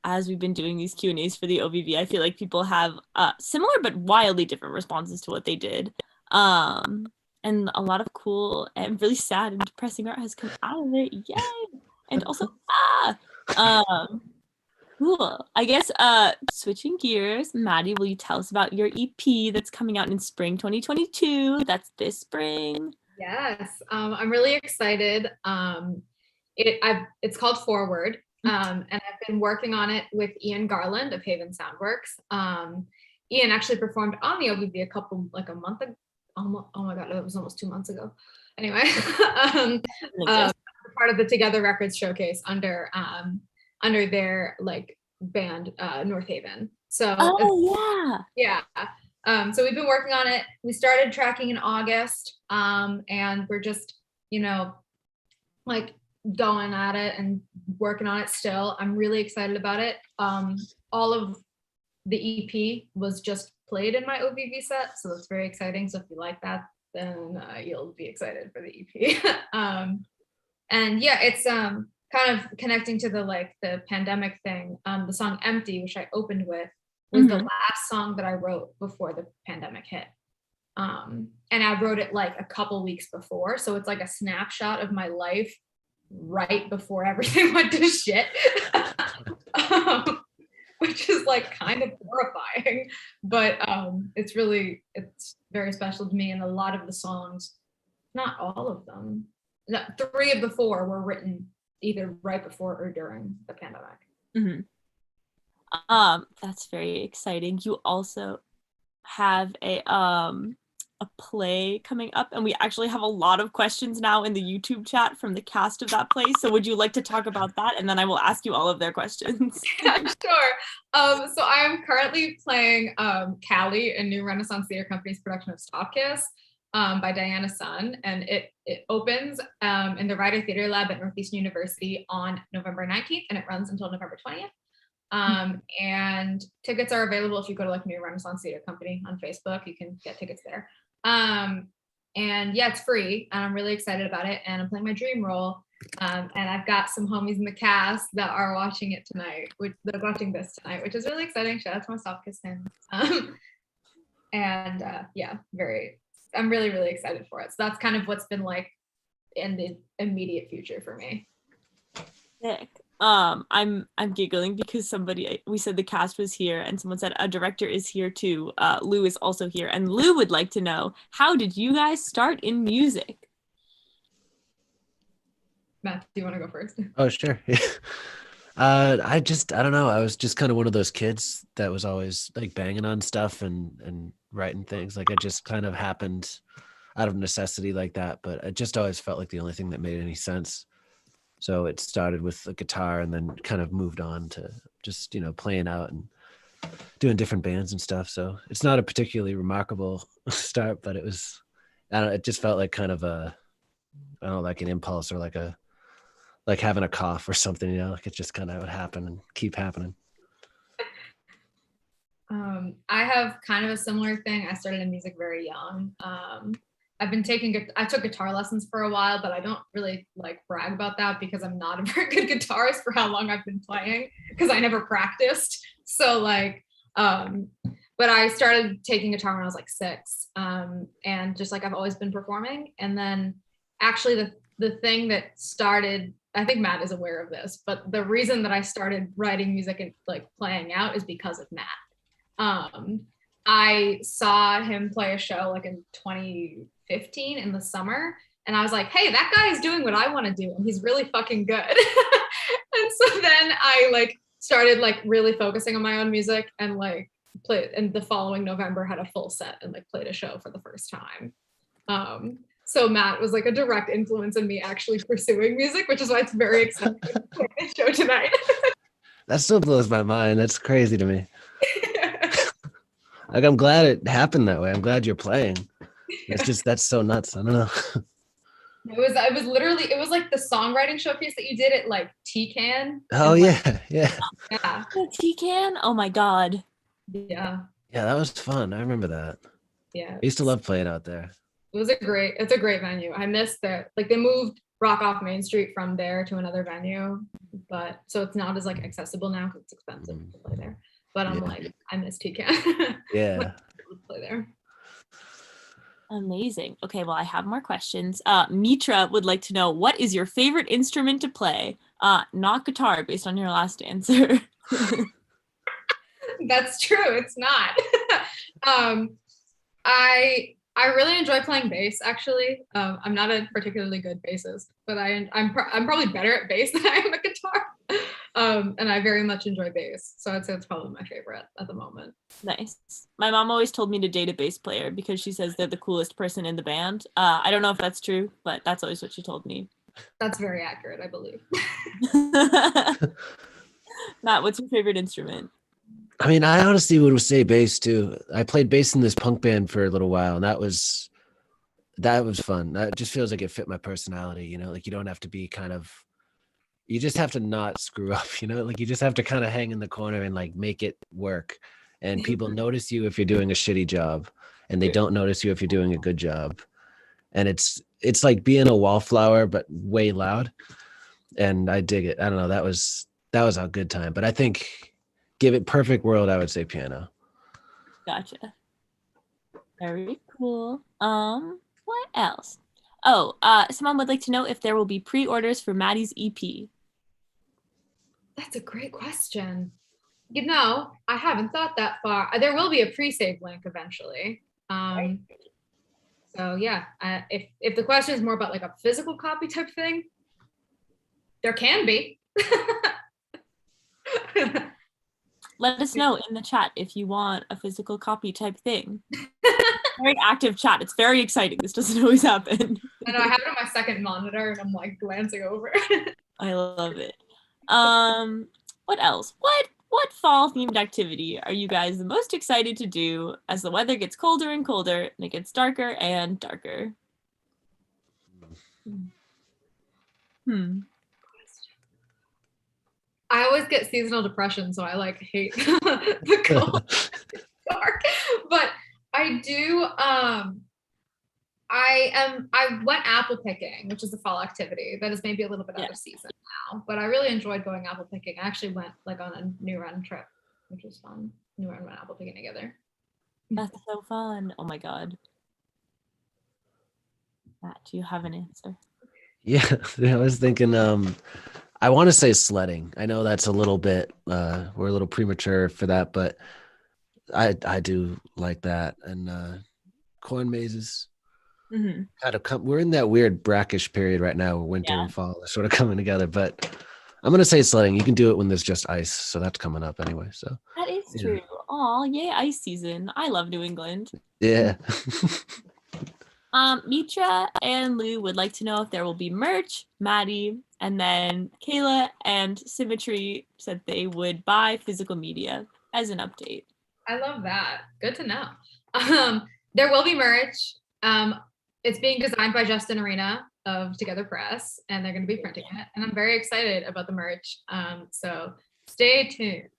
As we've been doing these Q&As for the OVV, I feel like people have similar but wildly different responses to what they did. And a lot of cool and really sad and depressing art has come out of it. Yay! And also, Cool. I guess switching gears, Maddie, will you tell us about your EP that's coming out in spring 2022? That's this spring. Yes, I'm really excited. It's called Forward, and I've been working on it with Ian Garland of Haven Soundworks. Ian actually performed on the OVV a month ago. Oh my God, it was almost 2 months ago. Anyway, part of the Together Records showcase under their like band North Haven. So yeah. So we've been working on it. We started tracking in August, and we're just like going at it and working on it still. I'm really excited about it. All of the EP was just played in my OVV set, so that's very exciting. So if you like that, then you'll be excited for the EP. And yeah, it's kind of connecting to the pandemic thing. The song Empty, which I opened with, was the last song that I wrote before the pandemic hit. And I wrote it like a couple weeks before, so it's like a snapshot of my life right before everything went to shit. Which is like kind of horrifying, but it's very special to me. And a lot of the songs, not all of them, 3 of the 4 were written either right before or during the pandemic. That's very exciting. You also have a play coming up, and we actually have a lot of questions now in the YouTube chat from the cast of that play. So would you like to talk about that? And then I will ask you all of their questions. Yeah, sure. So I'm currently playing Callie in New Renaissance Theater Company's production of Stop Kiss by Diana Sun. And it opens in the Ryder Theater Lab at Northeastern University on November 19th, and it runs until November 20th. And tickets are available if you go to like New Renaissance Theater Company on Facebook. You can get tickets there. And yeah, it's free, and I'm really excited about it. And I'm playing my dream role. And I've got some homies in the cast that are watching it tonight, they're watching this tonight, which is really exciting. Shout out to my Stop Kiss fans. And yeah, I'm really, really excited for it. So that's kind of what's been like in the immediate future for me. Sick. I'm giggling because we said the cast was here, and someone said a director is here too. Lou is also here, and Lou would like to know, how did you guys start in music? Matt, do you want to go first? Oh, sure. I don't know. I was just kind of one of those kids that was always like banging on stuff and writing things. Like it just kind of happened out of necessity like that, but it just always felt like the only thing that made any sense. So it started with the guitar and then kind of moved on to just, playing out and doing different bands and stuff. So it's not a particularly remarkable start, but it was, it just felt like kind of like an impulse or like having a cough or something, like it just kind of would happen and keep happening. I have kind of a similar thing. I started in music very young. I took guitar lessons for a while, but I don't really brag about that because I'm not a very good guitarist for how long I've been playing because I never practiced. So but I started taking guitar when I was 6, and just I've always been performing. And then actually the thing that started, I think Matt is aware of this, but the reason that I started writing music and playing out is because of Matt. I saw him play a show in 2015 in the summer, and I was like, hey, that guy is doing what I want to do, and he's really fucking good. And so then I started really focusing on my own music and played, and the following November had a full set and played a show for the first time. So Matt was a direct influence in me actually pursuing music, which is why it's very exciting to play this show tonight. That still blows my mind. That's crazy to me. I'm glad it happened that way. I'm glad you're playing. That's so nuts. I don't know. It was literally the songwriting showcase that you did at TCAN. Oh yeah. TCAN? Oh my God. Yeah. Yeah, that was fun. I remember that. Yeah. I used to love playing out there. It's a great venue. I missed that. They moved Rock Off Main Street from there to another venue, but so it's not as accessible now because it's expensive to play there. But I'm I miss TCAN. Yeah. Play there. Amazing. Okay, well, I have more questions. Mitra would like to know, what is your favorite instrument to play? Not guitar, based on your last answer. That's true. It's not. I really enjoy playing bass. Actually, I'm not a particularly good bassist, but I'm probably better at bass than I am at guitar. And I very much enjoy bass, so I'd say it's probably my favorite at the moment. Nice. My mom always told me to date a bass player because she says they're the coolest person in the band. I don't know if that's true, but that's always what she told me. That's very accurate, I believe. Matt, what's your favorite instrument? I mean, I honestly would say bass too. I played bass in this punk band for a little while, and that was fun. That just feels like it fit my personality, you know, like you don't have to be you just have to not screw up, you know, like you just have to kind of hang in the corner and like make it work. And people notice you if you're doing a shitty job, and they don't notice you if you're doing a good job. And it's like being a wallflower, but way loud. And I dig it. I don't know. That was a good time. But I think, give it perfect world, I would say piano. Gotcha. Very cool. What else? Oh, someone would like to know if there will be pre-orders for Maddie's EP. That's a great question. You know, I haven't thought that far. There will be a pre-save link eventually. So yeah, if the question is more about like a physical copy type thing, there can be. Let us know in the chat if you want a physical copy type thing. Very active chat. It's very exciting. This doesn't always happen. I know, I have it on my second monitor and I'm like glancing over. I love it. What else? What fall themed activity are you guys the most excited to do as the weather gets colder and colder and it gets darker and darker? I always get seasonal depression, so I like hate the cold dark. But I do I went apple picking, which is a fall activity that is maybe a little bit out of season now, but I really enjoyed going apple picking. I actually went like on a New Run trip, which was fun. New Run went apple picking together. That's so fun. Oh my god. Matt, do you have an answer? Yeah, I was thinking I want to say sledding. I know that's a little bit we're a little premature for that, but I do like that. And corn mazes. Mm-hmm. We're in that weird brackish period right now where winter and fall are sort of coming together, but I'm gonna say sledding. You can do it when there's just ice, so that's coming up anyway. So that is true. Oh, yay, ice season. I love New England. Yeah. Mitra and Lou would like to know if there will be merch. Maddie and then Kayla and Symmetry said they would buy physical media as an update. I love that. Good to know. There will be merch. It's being designed by Justin Arena of Together Press, and they're going to be printing it. And I'm very excited about the merch. So stay tuned.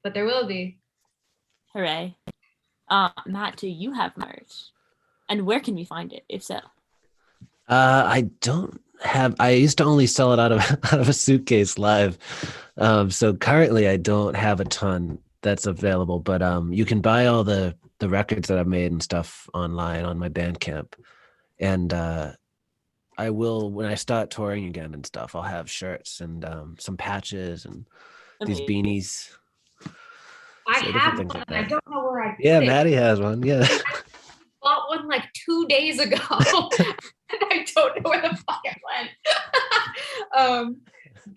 But there will be. Hooray. Matt, do you have merch? And where can we find it, if so? I don't have. I used to only sell it out of a suitcase live. So currently, I don't have a ton that's available. But you can buy all the records that I've made and stuff online on my Bandcamp. And I will, when I start touring again and stuff, I'll have shirts and some patches and these beanies. I have one. Like I don't know where I put it. Maddie has one. Yeah. I bought one like 2 days ago. And I don't know where the fuck it went.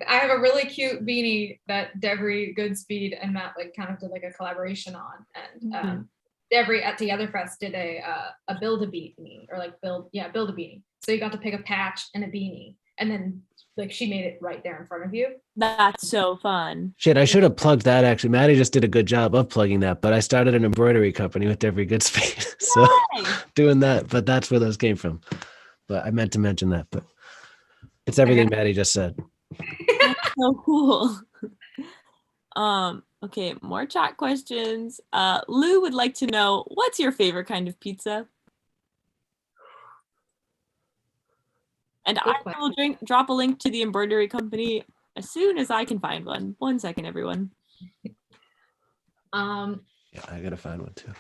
I have a really cute beanie that Devery Goodspeed and Matt like kind of did like a collaboration on, and Devery at Together Fest did a build a beanie or like build a beanie. So you got to pick a patch and a beanie, and then like she made it right there in front of you. That's so fun. Shit, I should have plugged that actually. Maddie just did a good job of plugging that, but I started an embroidery company with Devery Goodspeed. So doing that, but that's where those came from. But I meant to mention that, but it's everything Maddie just said. That's so cool. Okay, more chat questions. Lou would like to know, what's your favorite kind of pizza? And I will drop a link to the embroidery company as soon as I can find one. 1 second, everyone. Yeah, I gotta find one too.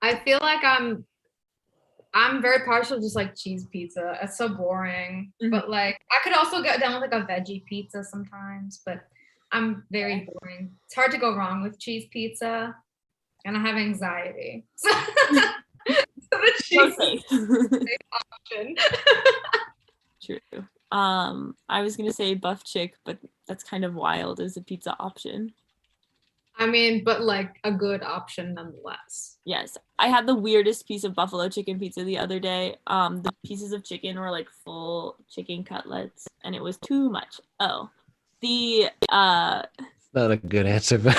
I feel like I'm very partial to just like cheese pizza. It's so boring. But like I could also get down with like a veggie pizza sometimes. But I'm very boring. It's hard to go wrong with cheese pizza, and I have anxiety. So the cheese is a safe option. True. I was gonna say buff chick, but that's kind of wild as a pizza option. I mean, but like a good option nonetheless. Yes, I had the weirdest piece of buffalo chicken pizza the other day. The pieces of chicken were like full chicken cutlets, and it was too much. Oh, Not a good answer, but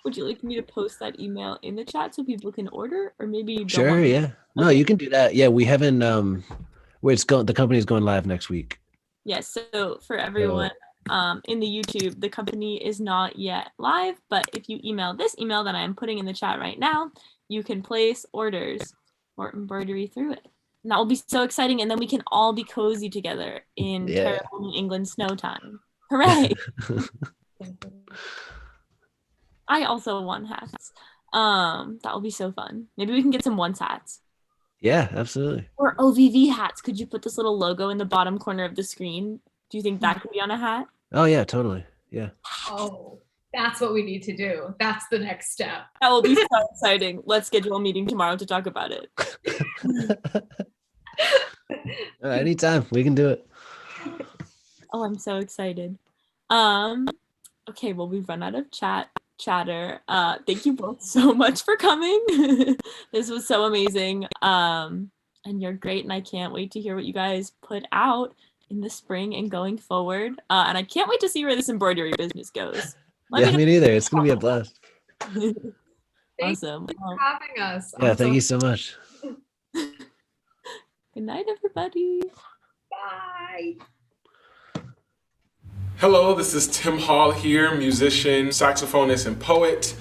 would you like me to post that email in the chat so people can order, or maybe you don't sure, want yeah. No, you can do that. Yeah, we haven't. Where it's going, the company's going live next week. Yes, so for everyone in the YouTube, the company is not yet live, but if you email this email that I'm putting in the chat right now, you can place orders for embroidery through it. And that will be so exciting, and then we can all be cozy together in terrible New England snow time. Hooray! I also want hats. That will be so fun. Maybe we can get some once hats. Yeah, absolutely. Or OVV hats. Could you put this little logo in the bottom corner of the screen? Do you think that could be on a hat? Oh yeah, totally. Yeah. Oh, that's what we need to do. That's the next step. That will be so exciting. Let's schedule a meeting tomorrow to talk about it. Anytime, we can do it. Oh, I'm so excited. Okay, well, we've run out of chatter. Thank you both so much for coming. This was so amazing. And you're great, and I can't wait to hear what you guys put out in the spring and going forward. And I can't wait to see where this embroidery business goes. Yeah, me neither. It's gonna be a blast. Awesome. Thanks for having us. Yeah, thank you so much. Good night, everybody. Bye. Hello, this is Tim Hall here, musician, saxophonist, and poet.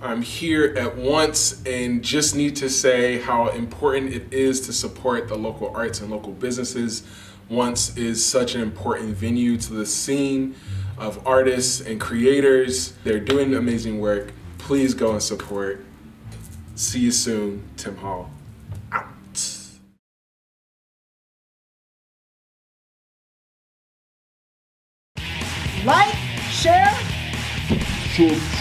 I'm here at Once and just need to say how important it is to support the local arts and local businesses. Once is such an important venue to the scene of artists and creators. They're doing amazing work. Please go and support. See you soon, Tim Hall. Out. Like, share, subscribe.